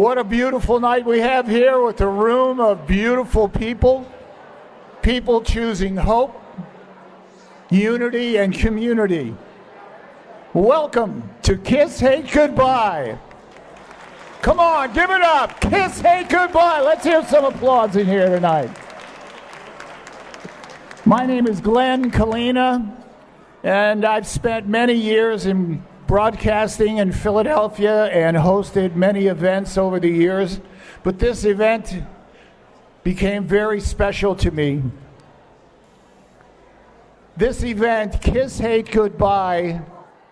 What a beautiful night we have here with a room of beautiful people, people choosing hope, unity, and community. Welcome to Kiss Hate Goodbye. Come on, give it up. Kiss Hate Goodbye. Let's hear some applause in here tonight. My name is Glenn Kalina, and I've spent many years in broadcasting in Philadelphia and hosted many events over the years, but this event became very special to me. This event, Kiss Hate Goodbye,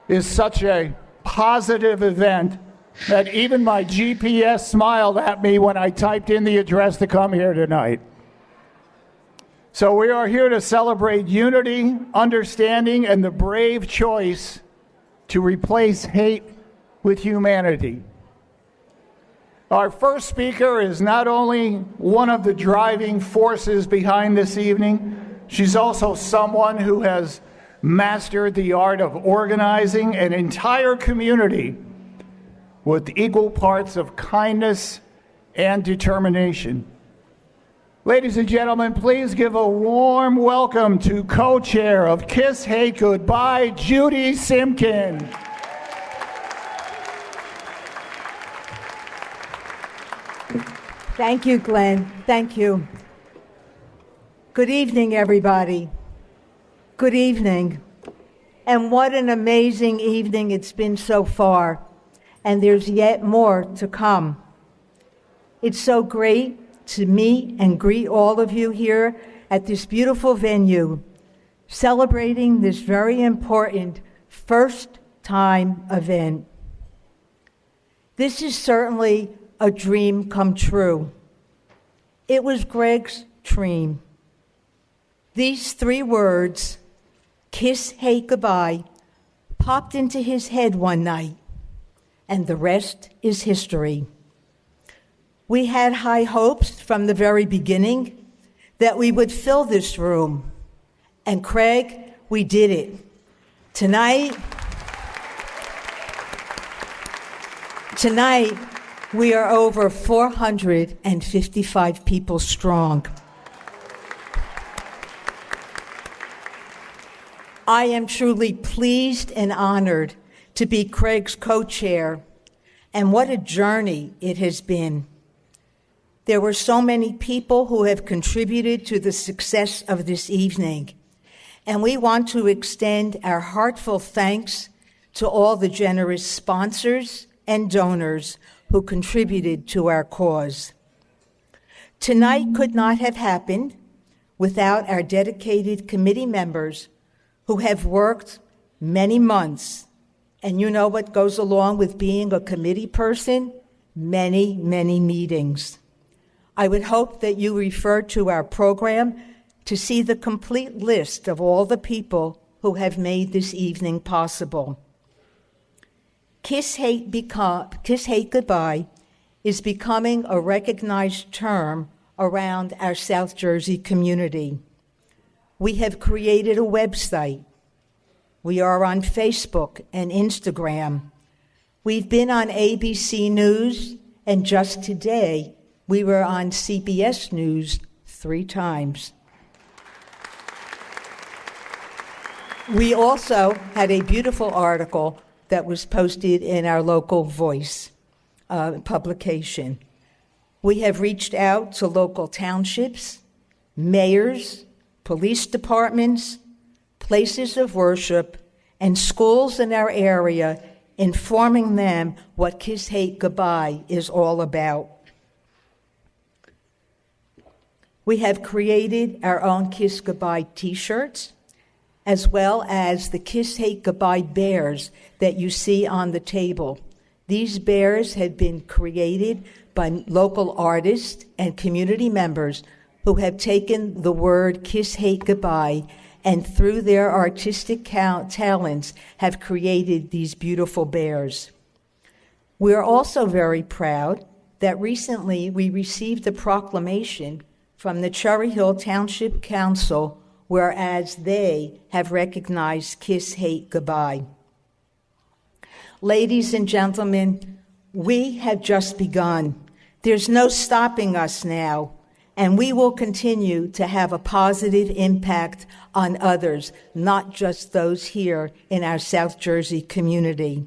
is such a positive event that even my GPS smiled at me when I typed in the address to come here tonight. So we are here to celebrate unity, understanding, and the brave choice to replace hate with humanity. Our first speaker is not only one of the driving forces behind this evening, she's also someone who has mastered the art of organizing an entire community with equal parts of kindness and determination. Ladies and gentlemen, please give a warm welcome to co-chair of Kiss Hate Goodbye, Judy Simkin. Thank you, Glenn. Thank you. Good evening, everybody. Good evening. And what an amazing evening it's been so far. And there's yet more to come. It's so great to meet and greet all of you here at this beautiful venue, celebrating this very important first-time event. This is certainly a dream come true. It was Greg's dream. These three words, Kiss Hate Goodbye, popped into his head one night, and the rest is history. We had high hopes from the very beginning that we would fill this room. And Craig, we did it. Tonight, we are over 455 people strong. I am truly pleased and honored to be Craig's co-chair, and what a journey it has been. There were so many people who have contributed to the success of this evening, and we want to extend our heartfelt thanks to all the generous sponsors and donors who contributed to our cause. Tonight could not have happened without our dedicated committee members who have worked many months. And you know what goes along with being a committee person? Many, many meetings. I would hope that you refer to our program to see the complete list of all the people who have made this evening possible. Kiss Hate Goodbye is becoming a recognized term around our South Jersey community. We have created a website. We are on Facebook and Instagram. We've been on ABC News, and just today, we were on CBS News 3 times. We also had a beautiful article that was posted in our local Voice publication. We have reached out to local townships, mayors, police departments, places of worship, and schools in our area, informing them what Kiss Hate Goodbye is all about. We have created our own Kiss Goodbye t-shirts, as well as the Kiss Hate Goodbye bears that you see on the table. These bears have been created by local artists and community members who have taken the word Kiss Hate Goodbye and through their artistic talents have created these beautiful bears. We are also very proud that recently we received a proclamation from the Cherry Hill Township Council, whereas they have recognized Kiss Hate Goodbye. Ladies and gentlemen, We have just begun. There's no stopping us now, and we will continue to have a positive impact on others, not just those here in our South Jersey community.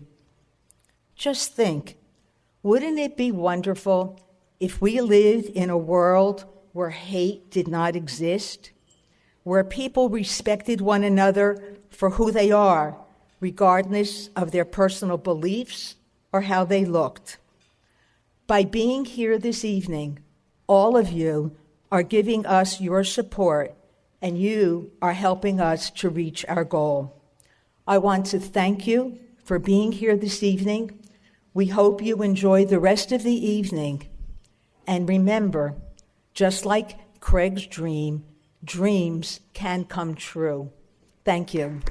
Just think, wouldn't it be wonderful if we lived in a world where hate did not exist, where people respected one another for who they are, regardless of their personal beliefs or how they looked? By being here this evening, all of you are giving us your support, and you are helping us to reach our goal. I want to thank you for being here this evening. We hope you enjoy the rest of the evening. And remember, just like Craig's dream, dreams can come true. Thank you.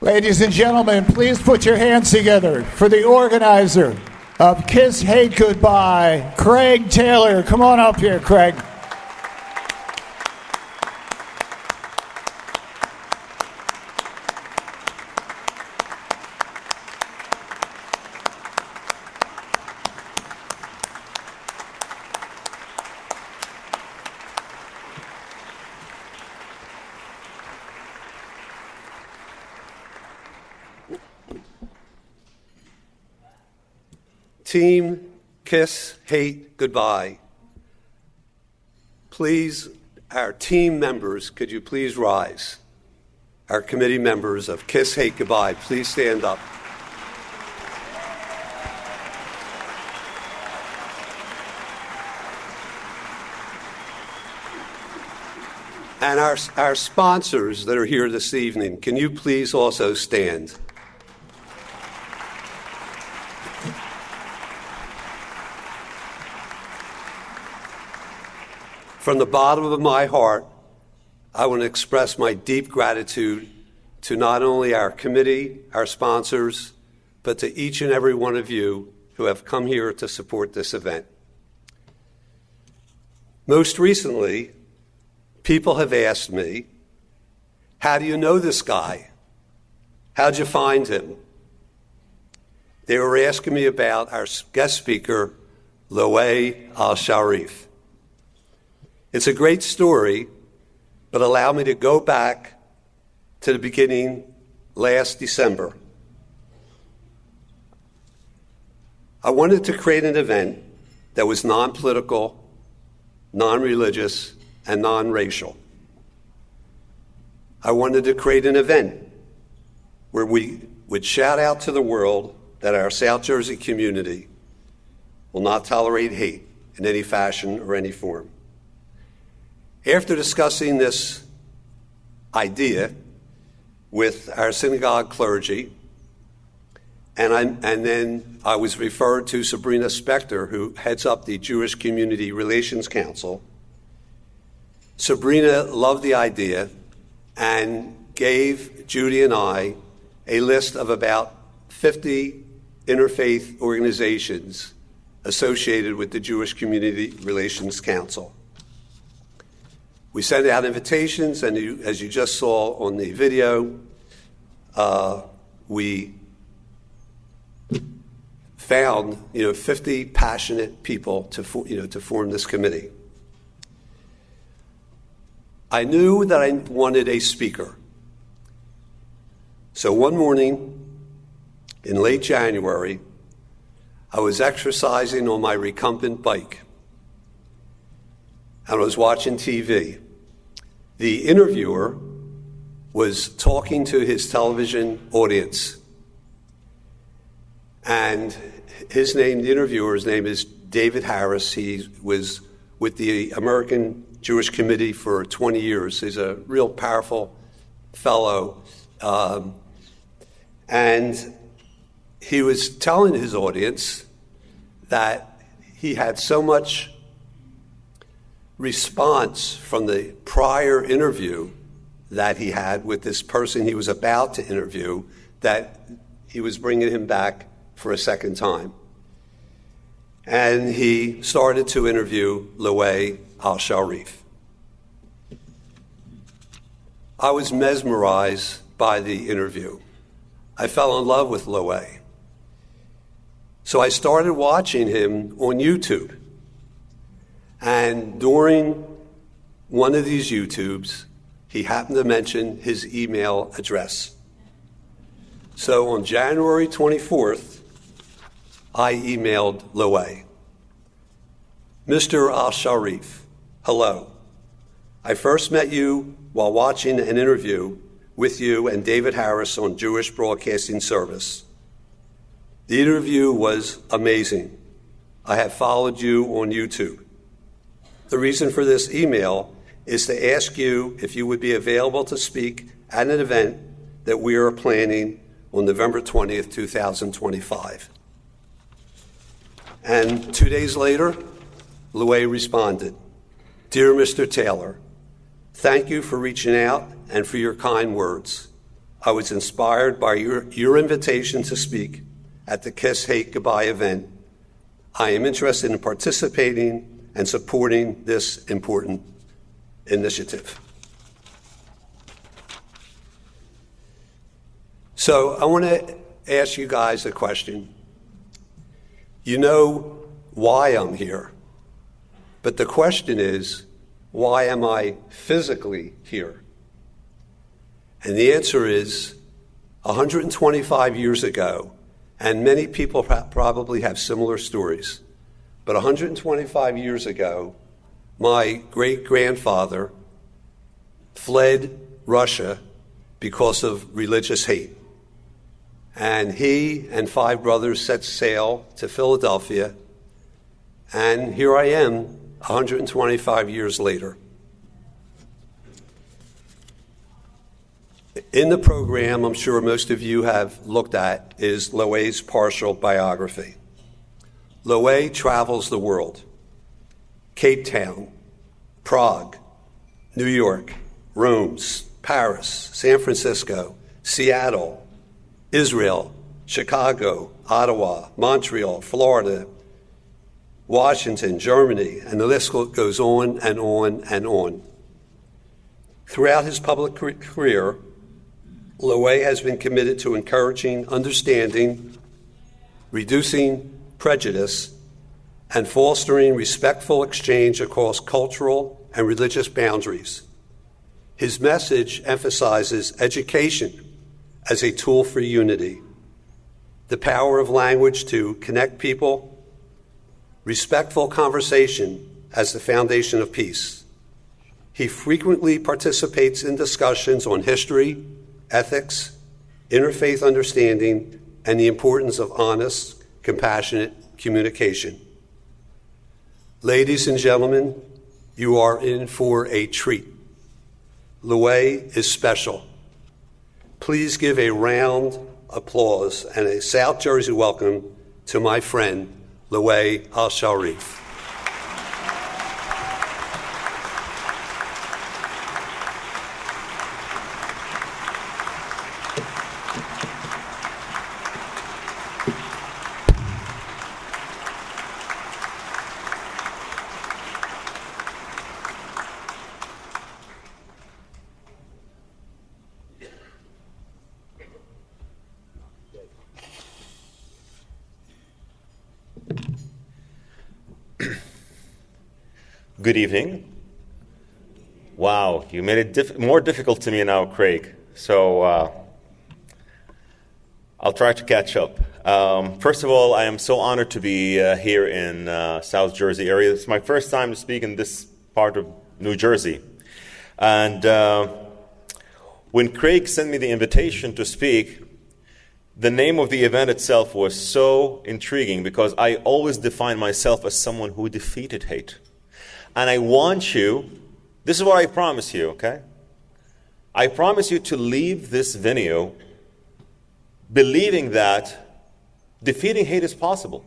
Ladies and gentlemen, please put your hands together for the organizer of Kiss Hate Goodbye, Craig Taylor. Come on up here, Craig. Team Kiss Hate Goodbye. Please, our team members, could you please rise? Our committee members of Kiss Hate Goodbye, please stand up. And our sponsors that are here this evening, can you please also stand? From the bottom of my heart, I want to express my deep gratitude to not only our committee, our sponsors, but to each and every one of you who have come here to support this event. Most recently, people have asked me, how do you know this guy? How'd you find him? They were asking me about our guest speaker, Loay Alshareef. It's a great story, but allow me to go back to the beginning last December. I wanted to create an event that was non-political, non-religious, and non-racial. I wanted to create an event where we would shout out to the world that our South Jersey community will not tolerate hate in any fashion or any form. After discussing this idea with our synagogue clergy, and then I was referred to Sabrina Spector, who heads up the Jewish Community Relations Council. Sabrina loved the idea and gave Judy and I a list of about 50 interfaith organizations associated with the Jewish Community Relations Council. We sent out invitations, and as you just saw on the video, we found 50 passionate people to form this committee. I knew that I wanted a speaker. So one morning in late January, I was exercising on my recumbent bike, and I was watching TV. The interviewer was talking to his television audience, and the interviewer's name is David Harris. He was with the American Jewish Committee for 20 years. He's a real powerful fellow. And he was telling his audience that he had so much response from the prior interview that he had with this person he was about to interview that he was bringing him back for a second time. And he started to interview Loay Alshareef. I was mesmerized by the interview. I fell in love with Loay. So I started watching him on YouTube. And during one of these YouTubes, he happened to mention his email address. So on January 24th, I emailed Loay. Mr. Alshareef, hello. I first met you while watching an interview with you and David Harris on Jewish Broadcasting Service. The interview was amazing. I have followed you on YouTube. The reason for this email is to ask you if you would be available to speak at an event that we are planning on November 20th, 2025. And 2 days later, Loay responded, Dear Mr. Taylor, thank you for reaching out and for your kind words. I was inspired by your invitation to speak at the Kiss Hate Goodbye event. I am interested in participating and supporting this important initiative. So I want to ask you guys a question. You know why I'm here, but the question is, why am I physically here? And the answer is 125 years ago, and many people probably have similar stories, but 125 years ago, my great-grandfather fled Russia because of religious hate. And he and 5 brothers set sail to Philadelphia, and here I am 125 years later. In the program, I'm sure most of you have looked at, is Loay's partial biography. Loay travels the world. Cape Town, Prague, New York, Rome, Paris, San Francisco, Seattle, Israel, Chicago, Ottawa, Montreal, Florida, Washington, Germany, and the list goes on and on and on. Throughout his public career, Loay has been committed to encouraging understanding, reducing prejudice, and fostering respectful exchange across cultural and religious boundaries. His message emphasizes education as a tool for unity, the power of language to connect people, respectful conversation as the foundation of peace. He frequently participates in discussions on history, ethics, interfaith understanding, and the importance of honest, compassionate communication. Ladies and gentlemen, you are in for a treat. Loay is special. Please give a round applause and a South Jersey welcome to my friend, Loay Alshareef. Good evening. Wow, you made it more difficult to me now, Craig. So I'll try to catch up. First of all, I am so honored to be here in South Jersey area. It's my first time to speak in this part of New Jersey. And when Craig sent me the invitation to speak, the name of the event itself was so intriguing because I always define myself as someone who defeated hate. And I want you, this is what I promise you, okay? I promise you to leave this venue believing that defeating hate is possible.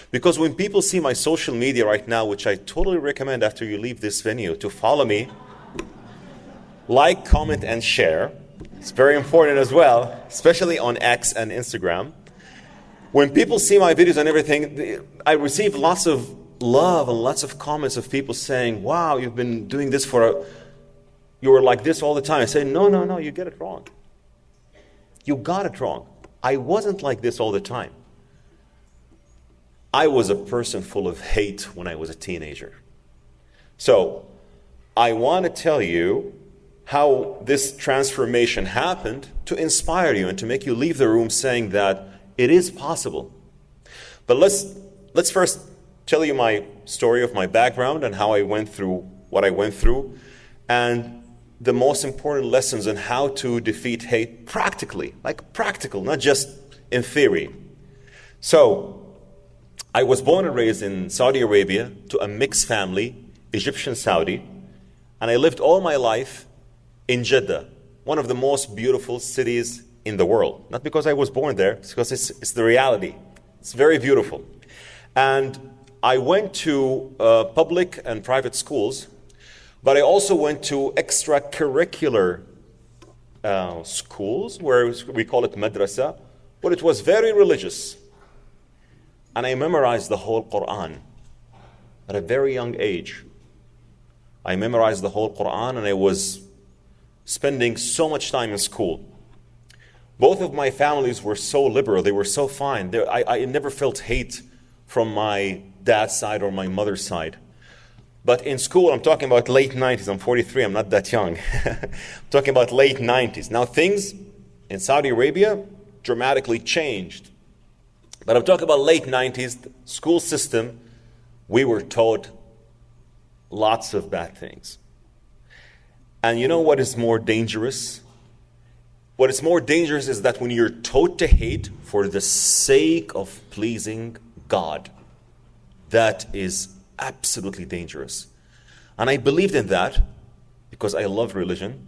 Because when people see my social media right now, which I totally recommend after you leave this venue to follow me, like, comment, and share. It's very important as well, especially on X and Instagram. When people see my videos and everything, I receive lots of love and lots of comments of people saying, wow, you've been doing this for you were like this all the time. I say, no, you get it wrong. You got it wrong. I wasn't like this all the time. I was a person full of hate when I was a teenager. So, I want to tell you how this transformation happened to inspire you and to make you leave the room saying that it is possible. But let's first tell you my story of my background and how I went through what I went through, and the most important lessons on how to defeat hate practically, like practical, not just in theory. So, I was born and raised in Saudi Arabia to a mixed family, Egyptian-Saudi, and I lived all my life in Jeddah, one of the most beautiful cities in the world. Not because I was born there, it's because it's the reality. It's very beautiful. And I went to public and private schools, but I also went to extracurricular schools, where we call it madrasa, but it was very religious. And I memorized the whole Quran at a very young age. I memorized the whole Quran, and I was spending so much time in school. Both of my families were so liberal, they were so fine. I never felt hate from my dad's side or my mother's side. But in school, I'm talking about late 90s, I'm 43, I'm not that young. I'm talking about late 90s. Now things in Saudi Arabia dramatically changed. But I'm talking about late 90s, the school system, we were taught lots of bad things. And you know what is more dangerous? What is more dangerous is that when you're taught to hate for the sake of pleasing God, that is absolutely dangerous. And I believed in that because I love religion.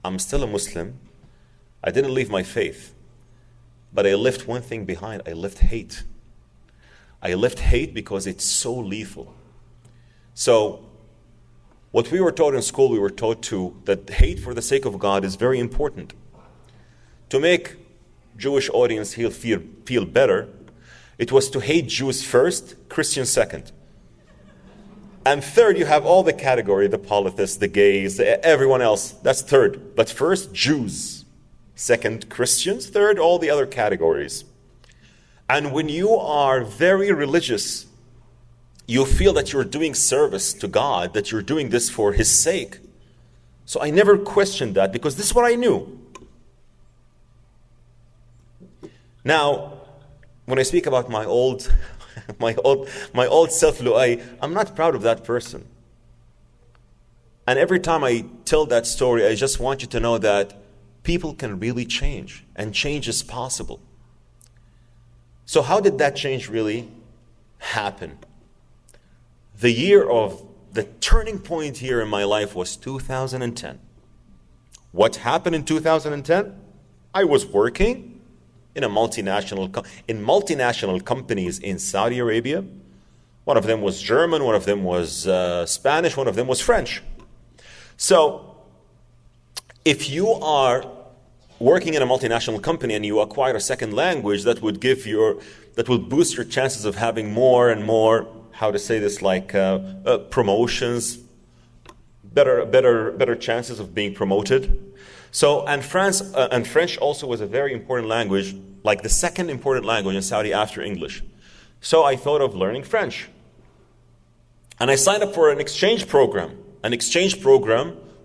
I'm still a Muslim. I didn't leave my faith. But I left one thing behind. I left hate. I left hate because it's so lethal. So, what we were taught in school, we were taught that hate for the sake of God is very important. To make Jewish audience feel better, it was to hate Jews first, Christians second. And third, you have all the category, the polytheists, the gays, everyone else. That's third. But first, Jews. Second, Christians. Third, all the other categories. And when you are very religious, you feel that you're doing service to God, that you're doing this for His sake. So I never questioned that because this is what I knew. Now, when I speak about my old self, Loay, I'm not proud of that person. And every time I tell that story, I just want you to know that people can really change, and change is possible. So how did that change really happen? The turning point here in my life was 2010. What happened in 2010? I was working in multinational companies in Saudi Arabia. One of them was German, one of them was Spanish, one of them was French. So, if you are working in a multinational company and you acquire a second language, that will boost your chances of having more and more, how to say this, like promotions, better chances of being promoted. So, and French also was a very important language, like the second important language in Saudi after English. So I thought of learning French. And I signed up for an exchange program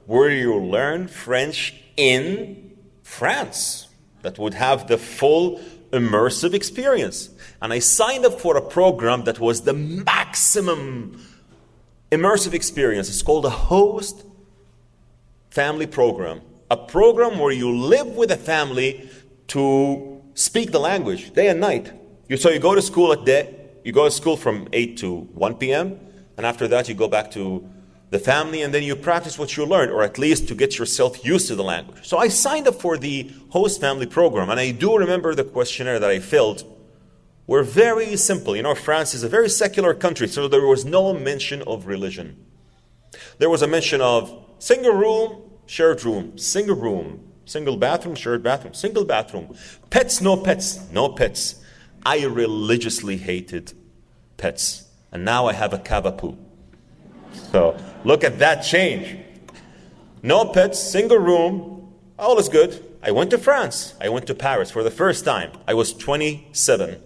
where you learn French in France that would have the full immersive experience. And I signed up for a program that was the maximum immersive experience. It's called a host family program. A program where you live with a family to speak the language day and night. So you go to school you go to school from 8 to 1 p.m. and after that you go back to the family, and then you practice what you learned, or at least to get yourself used to the language. So I signed up for the host family program, and I do remember the questionnaire that I filled were very simple. You know, France is a very secular country, so there was no mention of religion. There was a mention of single room, shared room, single bathroom, shared bathroom, single bathroom, pets, no pets. I religiously hated pets, and now I have a cavapoo. So look at that change. No pets, single room, all is good. I went to France. I went to Paris for the first time. I was 27.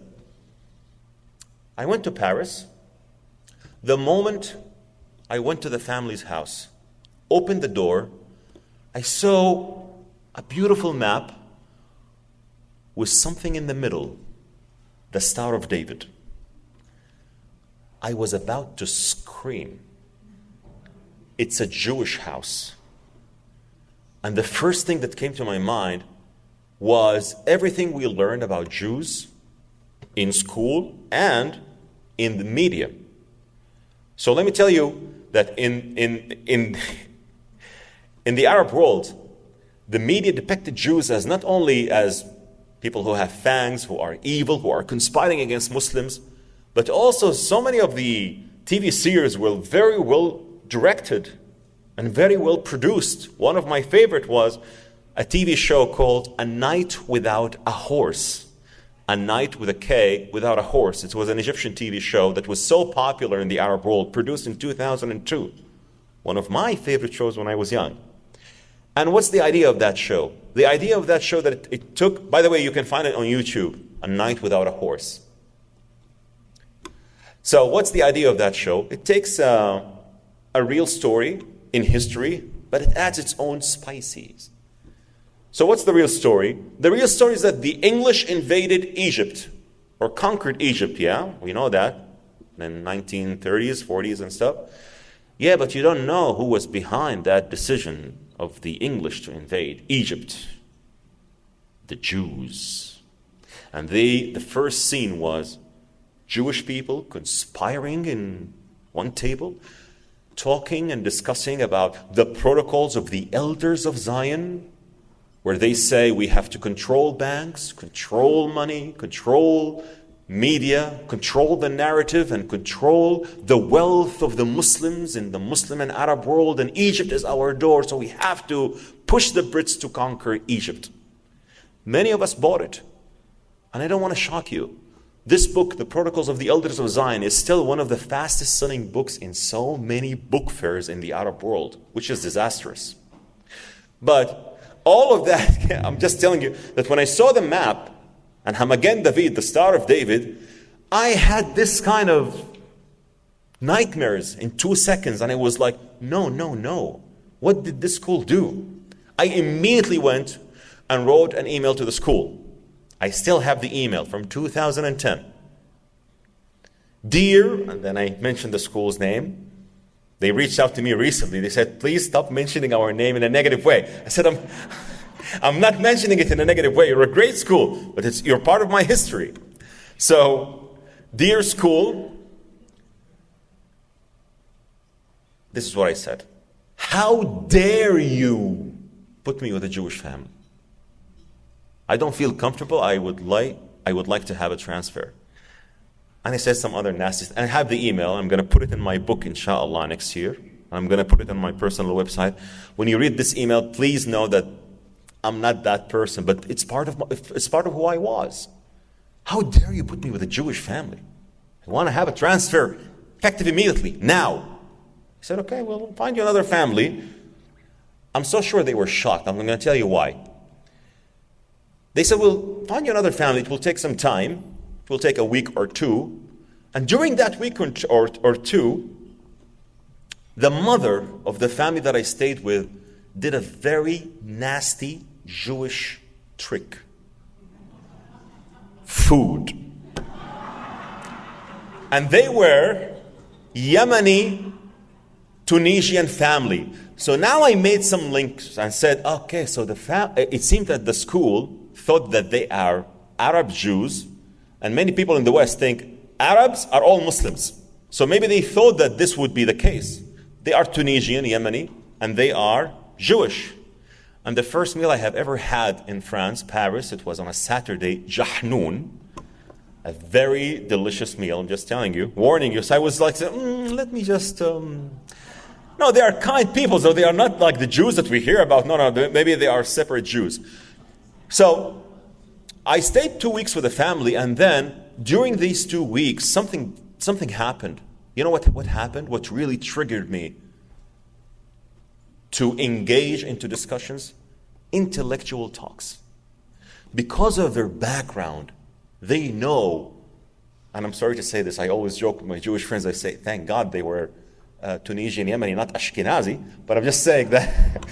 I went to Paris. The moment I went to the family's house, opened the door, I saw a beautiful map with something in the middle, the Star of David. I was about to scream. It's a Jewish house. And the first thing that came to my mind was everything we learned about Jews in school and in the media. So let me tell you that in the Arab world, the media depicted Jews as not only as people who have fangs, who are evil, who are conspiring against Muslims, but also so many of the TV series were very well directed and very well produced. One of my favorite was a TV show called A Night Without a Horse. A Night with a K Without a Horse. It was an Egyptian TV show that was so popular in the Arab world, produced in 2002. One of my favorite shows when I was young. And what's the idea of that show? The idea of that show that it took, by the way, you can find it on YouTube, A Night Without a Horse. So what's the idea of that show? It takes a real story in history, but it adds its own spices. So what's the real story? The real story is that the English invaded Egypt, or conquered Egypt, yeah? We know that, in 1930s, 40s and stuff. Yeah, but you don't know who was behind that decision of the English to invade Egypt. The Jews. And the first scene was Jewish people conspiring in one table, talking and discussing about the protocols of the elders of Zion, where they say we have to control banks, control money, control media, control the narrative, and control the wealth of the Muslims in the Muslim and Arab world, and Egypt is our door, so we have to push the Brits to conquer Egypt. Many of us bought it. And I don't want to shock you. This book, The Protocols of the Elders of Zion, is still one of the fastest selling books in so many book fairs in the Arab world, which is disastrous. But all of that, I'm just telling you that when I saw the map, and Hamagen David, the Star of David, I had this kind of nightmares in 2 seconds, and I was like, no. What did this school do? I immediately went and wrote an email to the school. I still have the email from 2010. Dear, and then I mentioned the school's name. They reached out to me recently. They said, please stop mentioning our name in a negative way. I said, I'm not mentioning it in a negative way. You're a great school, but you're part of my history. So, dear school, this is what I said. How dare you put me with a Jewish family? I don't feel comfortable. I would like to have a transfer. And I said some other nasty, and I have the email. I'm going to put it in my book, inshallah, next year. I'm going to put it on my personal website. When you read this email, please know that I'm not that person, but it's part of who I was. How dare you put me with a Jewish family? I want to have a transfer effective immediately, now. I said, okay, well, we'll find you another family. I'm so sure they were shocked. I'm going to tell you why. They said, we'll find you another family. It will take some time. It will take a week or two. And during that week or two, the mother of the family that I stayed with did a very nasty Jewish trick. Food. And they were Yemeni Tunisian family. So now I made some links and said, okay, so it seemed that the school thought that they are Arab Jews, and many people in the West think Arabs are all Muslims. So maybe they thought that this would be the case. They are Tunisian, Yemeni, and they are Jewish. And the first meal I have ever had in France, Paris, it was on a Saturday, Jahnoun, a very delicious meal, I'm just telling you, warning you. So I was like, let me just... No, they are kind people, so they are not like the Jews that we hear about. No, maybe they are separate Jews. So I stayed 2 weeks with the family, and then during these 2 weeks, something happened. You know what happened? What really triggered me? to engage into discussions, intellectual talks. Because of their background, they know, and I'm sorry to say this, I always joke with my Jewish friends, I say, thank God they were Tunisian, Yemeni, not Ashkenazi, but I'm just saying that,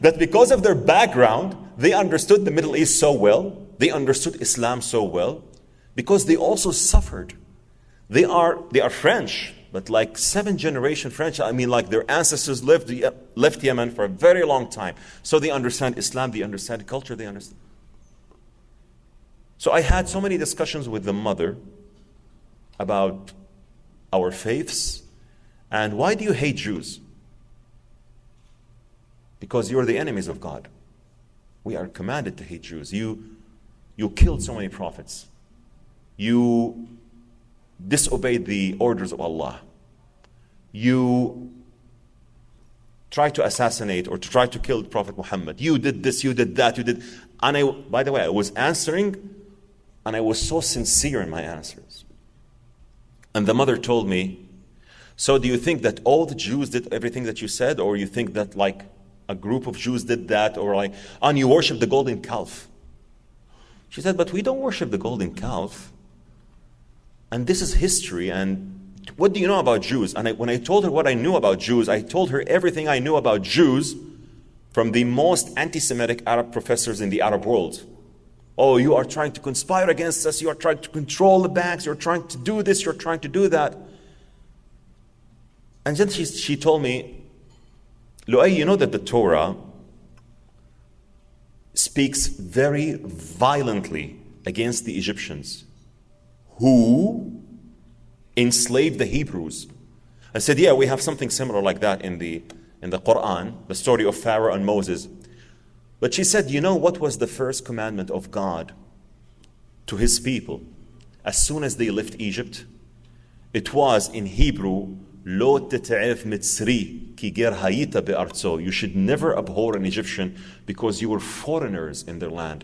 that because of their background, they understood the Middle East so well, they understood Islam so well, because they also suffered. They are French, but like 7th-generation French. I mean, like their ancestors left Yemen for a very long time. So they understand Islam, they understand culture, they understand. So I had so many discussions with the mother about our faiths and why do you hate Jews? Because you're the enemies of God. We are commanded to hate Jews. You killed so many prophets. You disobeyed the orders of Allah. You tried to assassinate or to try to kill Prophet Muhammad. You did this, you did that, you did. And by the way, I was answering and I was so sincere in my answers. And the mother told me, so do you think that all the Jews did everything that you said, or you think that like a group of Jews did that, or like, and you worship the golden calf? She said, but we don't worship the golden calf. And this is history, and what do you know about Jews? And when I told her what I knew about Jews, I told her everything I knew about Jews from the most anti-Semitic Arab professors in the Arab world. Oh, you are trying to conspire against us, you are trying to control the banks, you're trying to do this, you're trying to do that. And then she told me, Loay, you know that the Torah speaks very violently against the Egyptians who enslaved the Hebrews. I said, yeah, we have something similar like that in the Quran, the story of Pharaoh and Moses. But she said, you know what was the first commandment of God to his people as soon as they left Egypt? It was in Hebrew, Lo teta'ef mitzri ki ger hayita be'artzo. You should never abhor an Egyptian because you were foreigners in their land.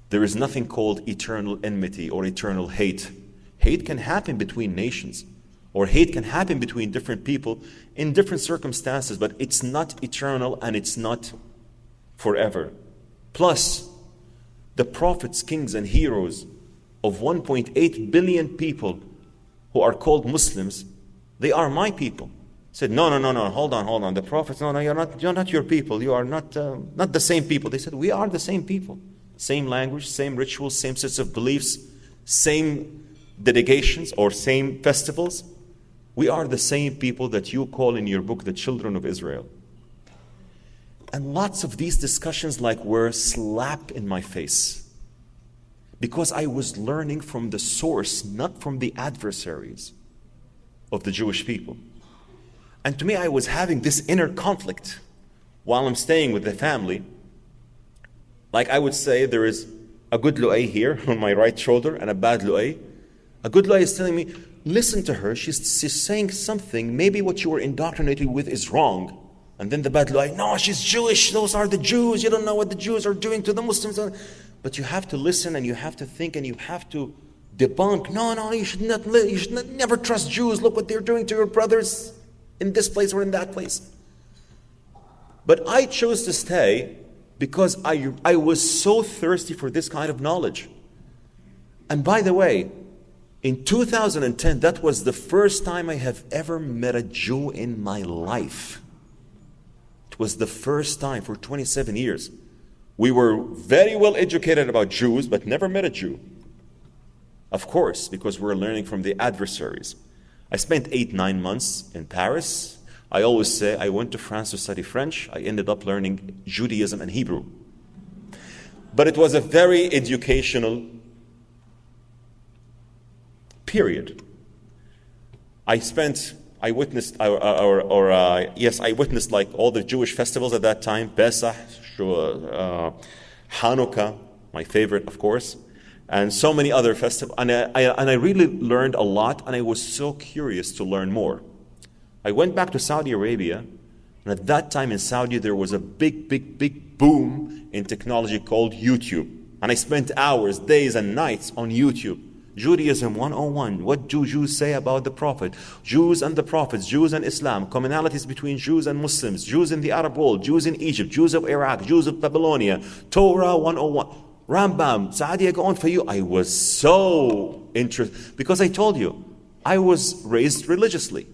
There is nothing called eternal enmity or eternal hate. Hate can happen between nations, or hate can happen between different people in different circumstances, but it's not eternal and it's not forever. Plus, the prophets, kings, and heroes of 1.8 billion people who are called Muslims, they are my people. Said, no, hold on. The prophets, no, you're not your people. You are not the same people. They said, we are the same people. Same language, same rituals, same sets of beliefs, same dedications or same festivals. We are the same people that you call in your book the children of Israel. And lots of these discussions were a slap in my face. Because I was learning from the source, not from the adversaries of the Jewish people. And to me, I was having this inner conflict while I'm staying with the family. Like I would say, there is a good Loay here on my right shoulder and a bad Loay. A good Loay is telling me, listen to her, she's saying something, maybe what you were indoctrinated with is wrong. And then the bad Loay, no, she's Jewish, those are the Jews, you don't know what the Jews are doing to the Muslims. But you have to listen and you have to think and you have to debunk. No, you should never trust Jews. Look what they're doing to your brothers in this place or in that place. But I chose to stay because I was so thirsty for this kind of knowledge. And by the way, in 2010, that was the first time I have ever met a Jew in my life. It was the first time for 27 years. We were very well educated about Jews, but never met a Jew. Of course, because we're learning from the adversaries. I spent 8-9 months in Paris. I always say I went to France to study French. I ended up learning Judaism and Hebrew. But it was a very educational period. I witnessed like all the Jewish festivals at that time, Pesach, Hanukkah, my favorite, of course, and so many other festivals. And I really learned a lot, and I was so curious to learn more. I went back to Saudi Arabia, and at that time in Saudi, there was a big boom in technology called YouTube. And I spent hours, days, and nights on YouTube. Judaism 101. What do Jews say about the Prophet? Jews and the Prophets, Jews and Islam, commonalities between Jews and Muslims, Jews in the Arab world, Jews in Egypt, Jews of Iraq, Jews of Babylonia, Torah 101. Rambam, Saadi, go on for you. I was so interested because I told you, I was raised religiously.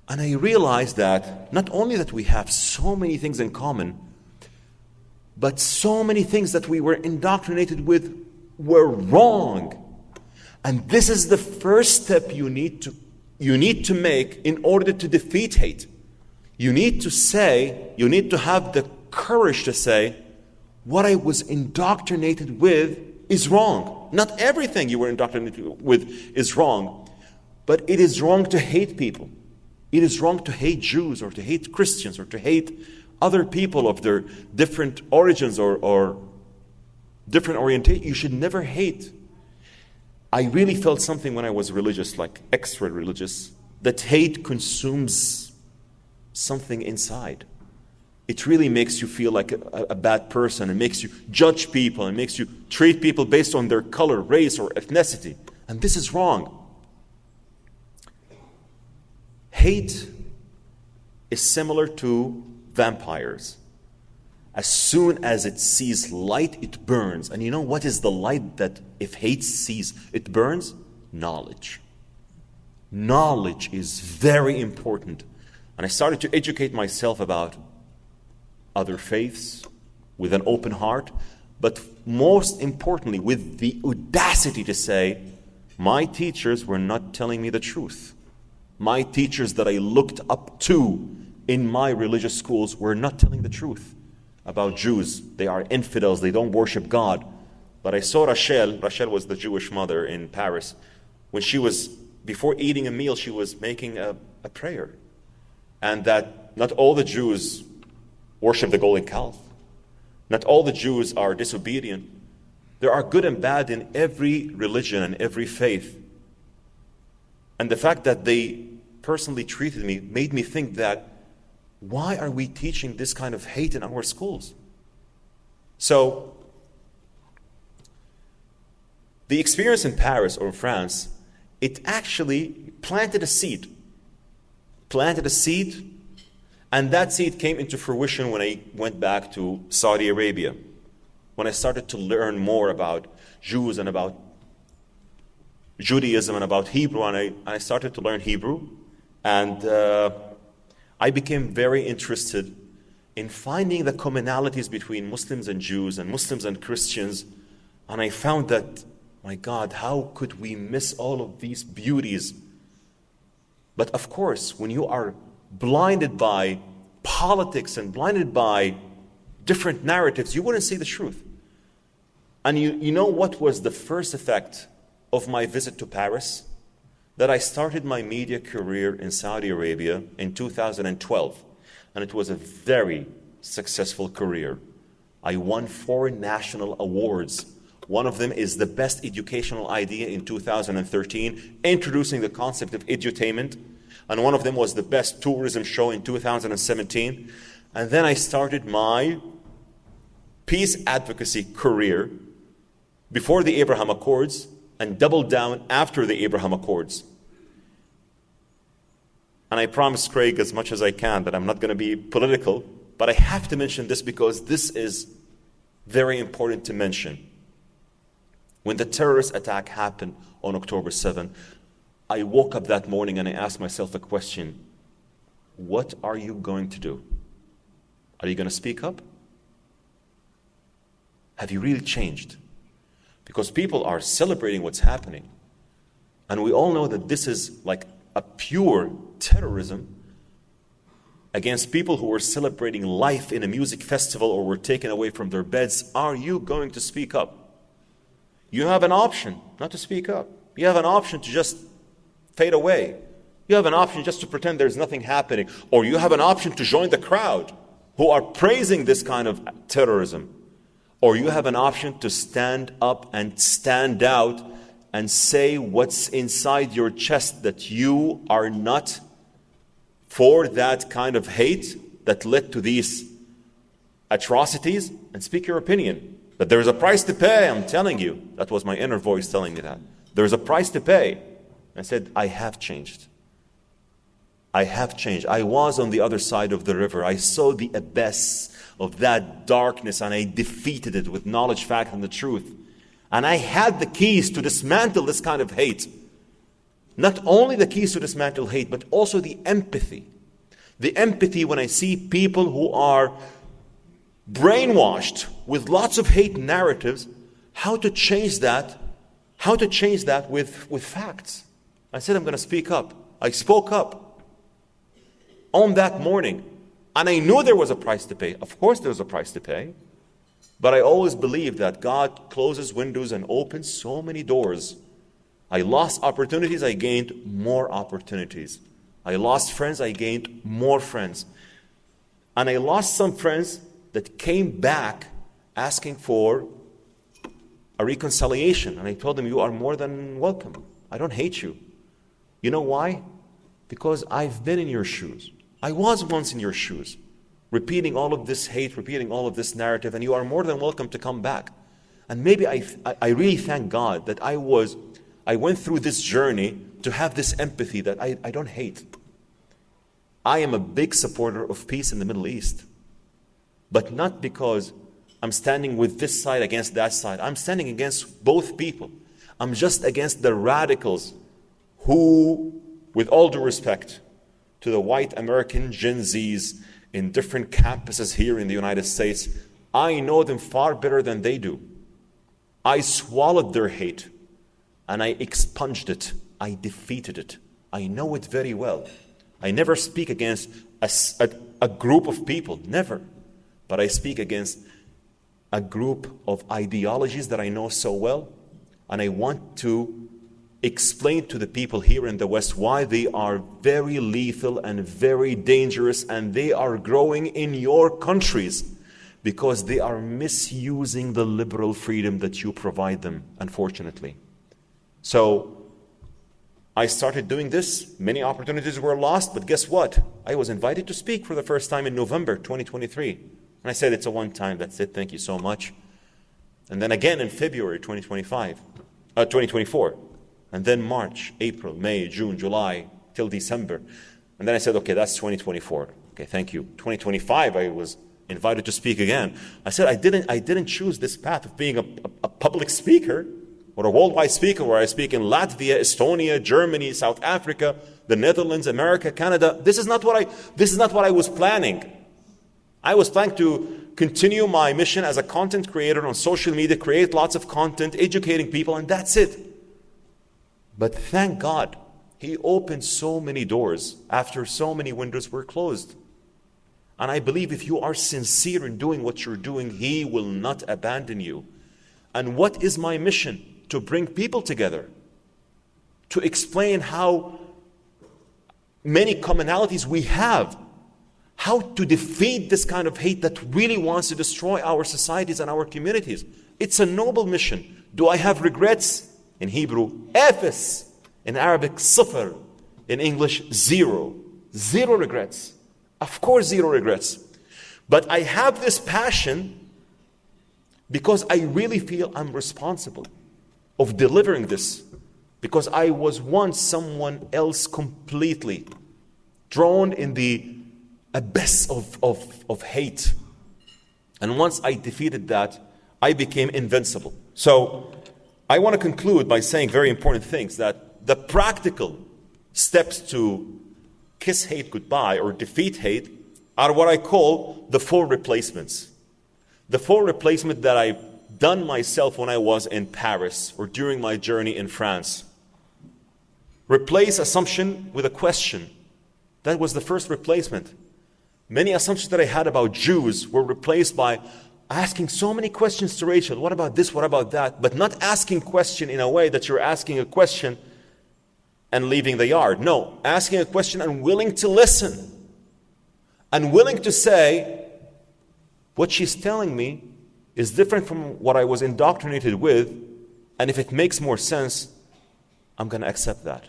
And I realized that not only that we have so many things in common, but so many things that we were indoctrinated with were wrong. And this is the first step you need to make in order to defeat hate. You need to have the courage to say, what I was indoctrinated with is wrong. Not everything you were indoctrinated with is wrong, but it is wrong to hate people. It is wrong to hate Jews or to hate Christians or to hate other people of their different origins or different orientation. You should never hate. I really felt something when I was religious, like extra religious, that hate consumes something inside. It really makes you feel like a bad person. It makes you judge people. It makes you treat people based on their color, race, or ethnicity. And this is wrong. Hate is similar to vampires. As soon as it sees light, it burns. And you know what is the light that if hate sees, it burns? Knowledge. Knowledge is very important. And I started to educate myself about other faiths with an open heart, but most importantly, with the audacity to say, my teachers were not telling me the truth. My teachers that I looked up to in my religious schools were not telling the truth about Jews. They are infidels, they don't worship God. But I saw Rachel was the Jewish mother in Paris. When she was, before eating a meal, she was making a prayer. And that not all the Jews worship the golden calf. Not all the Jews are disobedient. There are good and bad in every religion and every faith. And the fact that they personally treated me made me think that, why are we teaching this kind of hate in our schools? So, the experience in Paris or France, it actually planted a seed. And that seed came into fruition when I went back to Saudi Arabia, when I started to learn more about Jews and about Judaism and about Hebrew, and I started to learn Hebrew, and I became very interested in finding the commonalities between Muslims and Jews and Muslims and Christians, and I found that, my God, how could we miss all of these beauties? But of course, when you are blinded by politics and blinded by different narratives, you wouldn't see the truth. And you know what was the first effect of my visit to Paris? That I started my media career in Saudi Arabia in 2012. And it was a very successful career. I won 4 national awards. One of them is the best educational idea in 2013, introducing the concept of edutainment. And one of them was the best tourism show in 2017. And then I started my peace advocacy career before the Abraham Accords and doubled down after the Abraham Accords. And I promise Craig as much as I can that I'm not going to be political, but I have to mention this because this is very important to mention. When the terrorist attack happened on October 7, I woke up that morning and I asked myself a question. What are you going to do? Are you going to speak up? Have you really changed? Because people are celebrating what's happening. And we all know that this is like a pure terrorism against people who were celebrating life in a music festival or were taken away from their beds. Are you going to speak up? You have an option not to speak up. You have an option to just fade away. You have an option just to pretend there's nothing happening. Or you have an option to join the crowd who are praising this kind of terrorism. Or you have an option to stand up and stand out and say what's inside your chest, that you are not for that kind of hate that led to these atrocities, and speak your opinion. That there is a price to pay, I'm telling you. That was my inner voice telling me that. There is a price to pay. I said, I have changed. I have changed. I was on the other side of the river. I saw the abyss of that darkness and I defeated it with knowledge, fact, and the truth. And I had the keys to dismantle this kind of hate. Not only the keys to dismantle hate, but also the empathy. The empathy when I see people who are brainwashed with lots of hate narratives, how to change that with facts. I said, I'm going to speak up. I spoke up on that morning. And I knew there was a price to pay. Of course there was a price to pay. But I always believed that God closes windows and opens so many doors. I lost opportunities, I gained more opportunities. I lost friends, I gained more friends. And I lost some friends that came back asking for a reconciliation. And I told them, you are more than welcome. I don't hate you. You know why? Because I've been in your shoes. I was once in your shoes, repeating all of this hate, repeating all of this narrative, and you are more than welcome to come back. And maybe I really thank God that I went through this journey to have this empathy that I don't hate. I am a big supporter of peace in the Middle East, but not because I'm standing with this side against that side. I'm standing against both people. I'm just against the radicals who, with all due respect to the white American Gen Zs in different campuses here in the United States, I know them far better than they do. I swallowed their hate and I expunged it. I defeated it. I know it very well. I never speak against a group of people, never. But I speak against a group of ideologies that I know so well, and I want to explain to the people here in the West why they are very lethal and very dangerous, and they are growing in your countries because they are misusing the liberal freedom that you provide them, unfortunately. So I started doing this. Many opportunities were lost, but guess what? I was invited to speak for the first time in November 2023. And I said, it's a one-time, that's it, thank you so much. And then again in February 2024. And then March, April, May, June, July, till December. And then I said, okay, that's 2024. Okay, thank you. 2025, I was invited to speak again. I said, I didn't choose this path of being a public speaker or a worldwide speaker where I speak in Latvia, Estonia, Germany, South Africa, the Netherlands, America, Canada. This is not what I was planning. I was planning to continue my mission as a content creator on social media, create lots of content, educating people, and that's it. But thank God, He opened so many doors after so many windows were closed. And I believe if you are sincere in doing what you're doing, He will not abandon you. And what is my mission? To bring people together, to explain how many commonalities we have, how to defeat this kind of hate that really wants to destroy our societies and our communities. It's a noble mission. Do I have regrets? In Hebrew, efes. In Arabic, صفر. In English, zero. Zero regrets. Of course, zero regrets. But I have this passion because I really feel I'm responsible of delivering this, because I was once someone else completely, drawn in the abyss of hate. And once I defeated that, I became invincible. So I want to conclude by saying very important things, that the practical steps to kiss hate goodbye or defeat hate are what I call the 4 replacements. The 4 replacements that I done myself when I was in Paris or during my journey in France. Replace assumption with a question. That was the first replacement. Many assumptions that I had about Jews were replaced by asking so many questions to Rachel. What about this? What about that? But not asking question in a way that you're asking a question and leaving the yard. No, asking a question and willing to listen. And willing to say, what she's telling me is different from what I was indoctrinated with, and if it makes more sense, I'm going to accept that.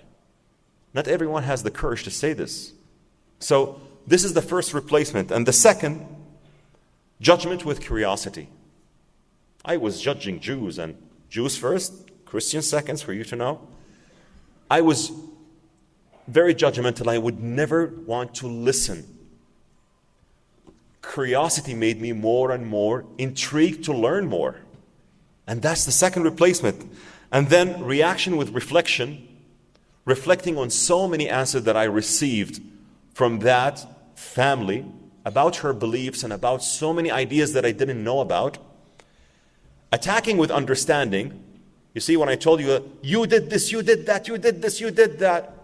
Not everyone has the courage to say this. So this is the first replacement. And the second, judgment with curiosity. I was judging Jews, and Jews first, Christians second, for you to know. I was very judgmental. I would never want to listen. Curiosity made me more and more intrigued to learn more. And that's the second replacement. And then reaction with reflection, reflecting on so many answers that I received from that family about her beliefs and about so many ideas that I didn't know about. Attacking with understanding. You see, when I told you, you did this, you did that, you did this, you did that.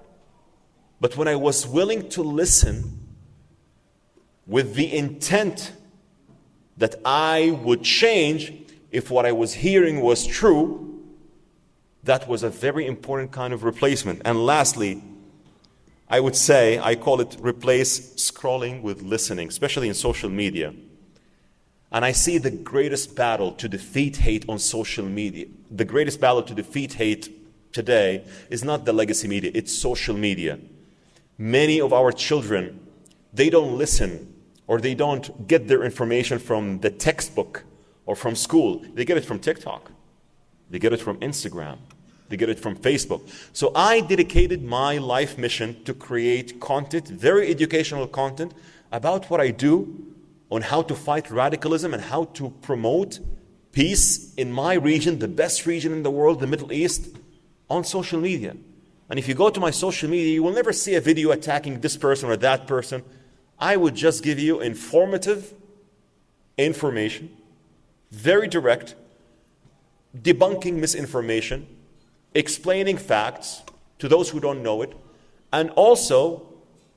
But when I was willing to listen with the intent that I would change if what I was hearing was true, that was a very important kind of replacement. And lastly, I would say, I call it replace scrolling with listening, especially in social media. And I see the greatest battle to defeat hate on social media. The greatest battle to defeat hate today is not the legacy media, it's social media. Many of our children, they don't listen or they don't get their information from the textbook or from school. They get it from TikTok. They get it from Instagram. They get it from Facebook. So I dedicated my life mission to create content, very educational content, about what I do on how to fight radicalism and how to promote peace in my region, the best region in the world, the Middle East, on social media. And if you go to my social media, you will never see a video attacking this person or that person. I would just give you informative information, very direct, debunking misinformation, explaining facts to those who don't know it, and also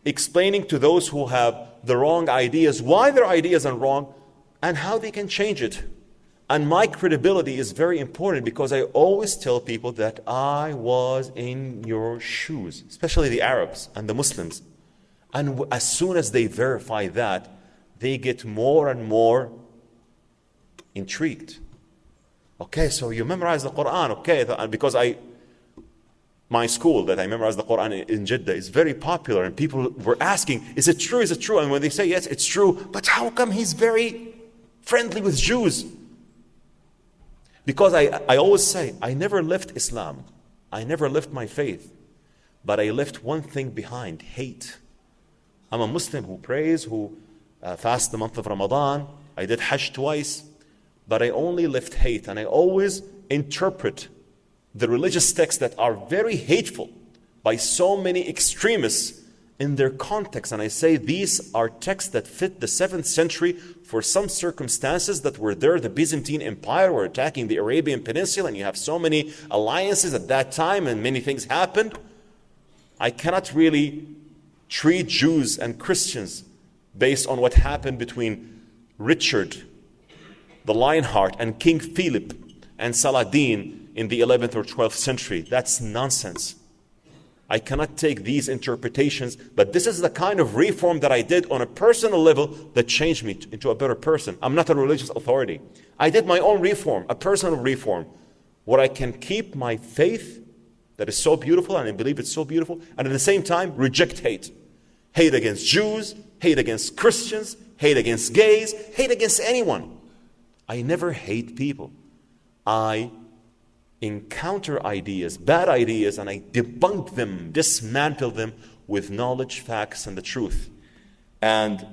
explaining to those who have the wrong ideas why their ideas are wrong and how they can change it. And my credibility is very important because I always tell people that I was in your shoes, especially the Arabs and the Muslims. And as soon as they verify that, they get more and more intrigued. Okay, so you memorize the Quran, okay, because my school that I memorized the Quran in Jeddah is very popular, and people were asking, is it true, is it true? And when they say, yes, it's true, but how come he's very friendly with Jews? Because I always say, I never left Islam. I never left my faith. But I left one thing behind, hate. I'm a Muslim who prays, who fasts the month of Ramadan. I did Hajj twice. But I only left hate. And I always interpret the religious texts that are very hateful by so many extremists in their context. And I say these are texts that fit the 7th century for some circumstances that were there. The Byzantine Empire were attacking the Arabian Peninsula, and you have so many alliances at that time, and many things happened. I cannot really treat Jews and Christians based on what happened between Richard, the Lionheart, and King Philip and Saladin in the 11th or 12th century. That's nonsense. I cannot take these interpretations, but this is the kind of reform that I did on a personal level that changed me into a better person. I'm not a religious authority. I did my own reform, a personal reform, where I can keep my faith that is so beautiful, and I believe it's so beautiful, and at the same time reject hate. Hate against Jews, hate against Christians, hate against gays, hate against anyone. I never hate people. I encounter ideas, bad ideas, and I debunk them, dismantle them with knowledge, facts, and the truth. And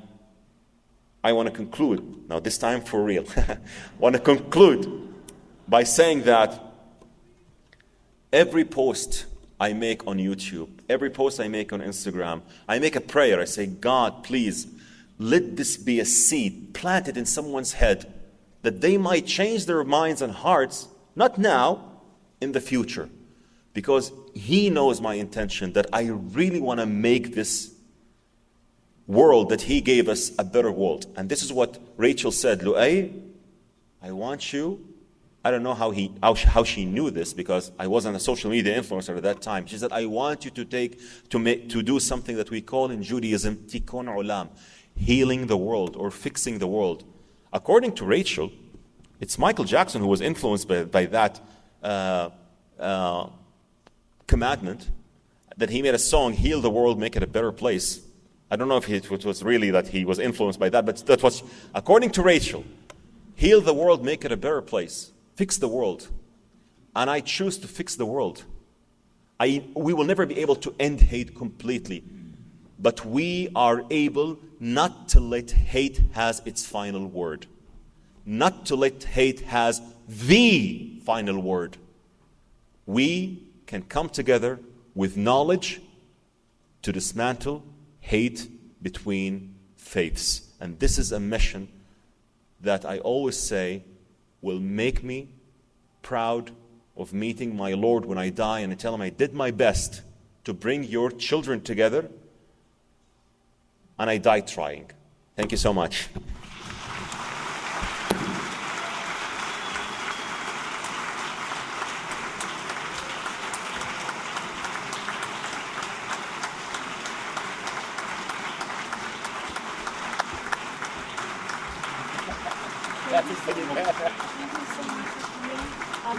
I want to conclude, now this time for real, I want to conclude by saying that every post I make on YouTube, every post I make on Instagram, I make a prayer. I say, God, please, let this be a seed planted in someone's head that they might change their minds and hearts, not now, in the future. Because He knows my intention, that I really want to make this world that He gave us a better world. And this is what Rachel said, Loay, I want you. I don't know how she knew this, because I wasn't a social media influencer at that time. She said, I want you to do something that we call in Judaism, tikkun ulam, healing the world or fixing the world. According to Rachel, it's Michael Jackson who was influenced by that commandment, that he made a song, heal the world, make it a better place. I don't know if it was really that he was influenced by that, but that was, according to Rachel, Heal the world, make it a better place. Fix the world. And I choose to fix the world. We will never be able to end hate completely. But we are able not to let hate has its final word. Not to let hate has the final word. We can come together with knowledge to dismantle hate between faiths. And this is a mission that I always say will make me proud of meeting my Lord when I die, and I tell him I did my best to bring your children together, and I died trying. Thank you so much. Thank you so much for coming.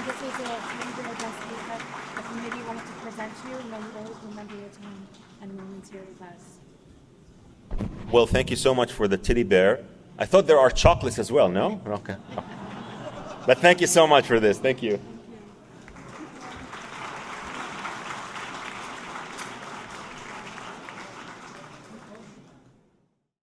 This is a leader address that the community wanted to present to you, and then you always remember your time and moments here with us. Well, thank you so much for the teddy bear. I thought there are chocolates as well, no? Okay. But thank you so much for this. Thank you.